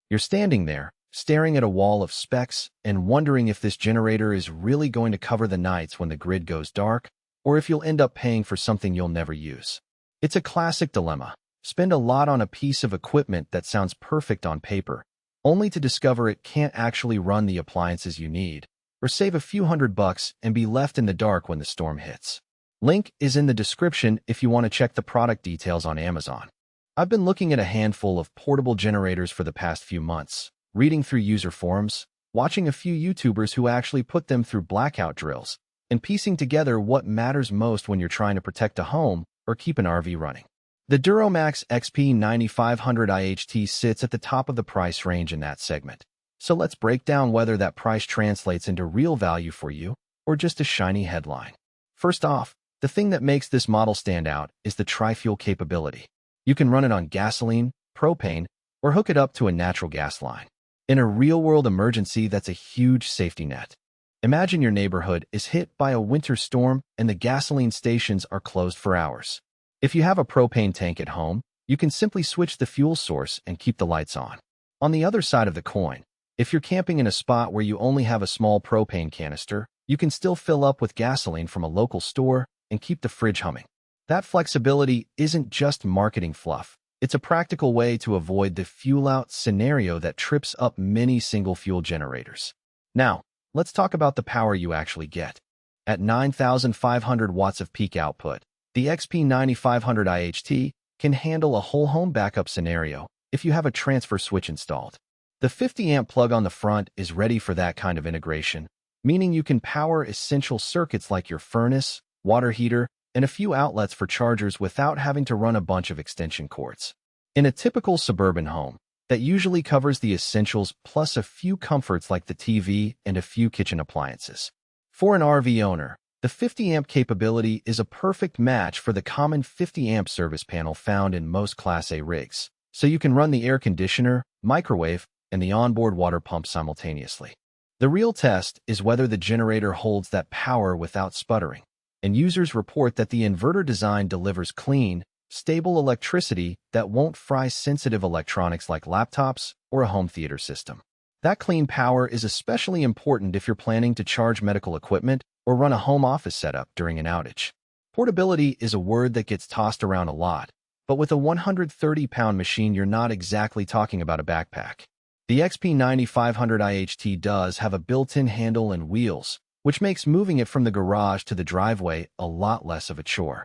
You're standing there, staring at a wall of specs and wondering if this generator is really going to cover the nights when the grid goes dark, or if you'll end up paying for something you'll never use. It's a classic dilemma. Spend a lot on a piece of equipment that sounds perfect on paper, only to discover it can't actually run the appliances you need, or save a few $100 and be left in the dark when the storm hits. Link is in the description if you want to check the product details on Amazon. I've been looking at a handful of portable generators for the past few months, reading through user forums, watching a few YouTubers who actually put them through blackout drills, and piecing together what matters most when you're trying to protect a home or keep an RV running. The DuroMax XP9500iHT sits at the top of the price range in that segment. So let's break down whether that price translates into real value for you or just a shiny headline. First off, the thing that makes this model stand out is the tri-fuel capability. You can run it on gasoline, propane, or hook it up to a natural gas line. In a real-world emergency, that's a huge safety net. Imagine your neighborhood is hit by a winter storm and the gasoline stations are closed for hours. If you have a propane tank at home, you can simply switch the fuel source and keep the lights on. On the other side of the coin, if you're camping in a spot where you only have a small propane canister, you can still fill up with gasoline from a local store and keep the fridge humming. That flexibility isn't just marketing fluff. It's a practical way to avoid the fuel-out scenario that trips up many single-fuel generators. Now, let's talk about the power you actually get. At 9,500 watts of peak output, the XP9500iHT can handle a whole home backup scenario if you have a transfer switch installed. The 50-amp plug on the front is ready for that kind of integration, meaning you can power essential circuits like your furnace, water heater, and a few outlets for chargers without having to run a bunch of extension cords. In a typical suburban home, that usually covers the essentials plus a few comforts like the TV and a few kitchen appliances. For an RV owner, the 50-amp capability is a perfect match for the common 50-amp service panel found in most Class A rigs, so you can run the air conditioner, microwave, and the onboard water pump simultaneously. The real test is whether the generator holds that power without sputtering, and users report that the inverter design delivers clean, stable electricity that won't fry sensitive electronics like laptops or a home theater system. That clean power is especially important if you're planning to charge medical equipment or run a home office setup during an outage. Portability is a word that gets tossed around a lot, but with a 130-pound machine, you're not exactly talking about a backpack. The XP9500iHT does have a built-in handle and wheels, which makes moving it from the garage to the driveway a lot less of a chore.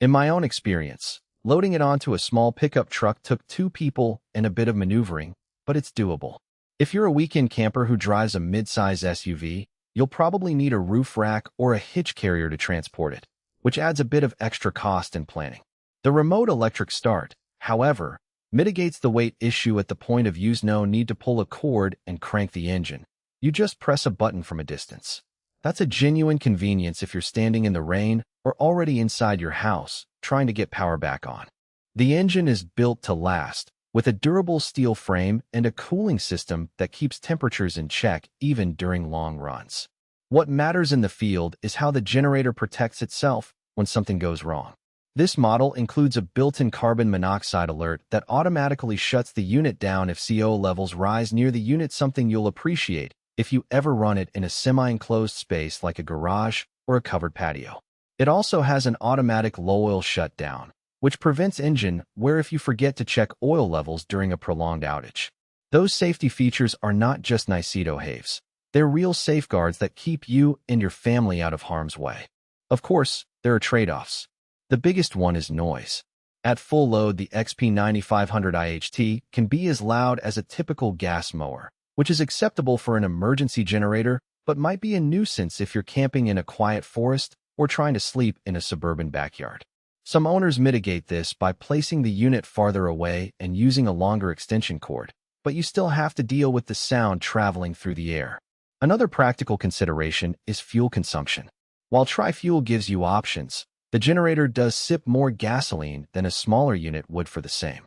In my own experience, loading it onto a small pickup truck took 2 people and a bit of maneuvering, but it's doable. If you're a weekend camper who drives a mid-size SUV, you'll probably need a roof rack or a hitch carrier to transport it, which adds a bit of extra cost and planning. The remote electric start, however, mitigates the weight issue at the point of use. No need to pull a cord and crank the engine. You just press a button from a distance. That's a genuine convenience if you're standing in the rain or already inside your house trying to get power back on. The engine is built to last, with a durable steel frame and a cooling system that keeps temperatures in check even during long runs. What matters in the field is how the generator protects itself when something goes wrong. This model includes a built-in carbon monoxide alert that automatically shuts the unit down if CO levels rise near the unit, something you'll appreciate if you ever run it in a semi-enclosed space like a garage or a covered patio. It also has an automatic low oil shutdown, which prevents engine wear if you forget to check oil levels during a prolonged outage. Those safety features are not just nice-to-haves. They're real safeguards that keep you and your family out of harm's way. Of course, there are trade-offs. The biggest one is noise. At full load, the XP9500iHT can be as loud as a typical gas mower, which is acceptable for an emergency generator, but might be a nuisance if you're camping in a quiet forest or trying to sleep in a suburban backyard. Some owners mitigate this by placing the unit farther away and using a longer extension cord, but you still have to deal with the sound traveling through the air. Another practical consideration is fuel consumption. While tri-fuel gives you options, the generator does sip more gasoline than a smaller unit would for the same.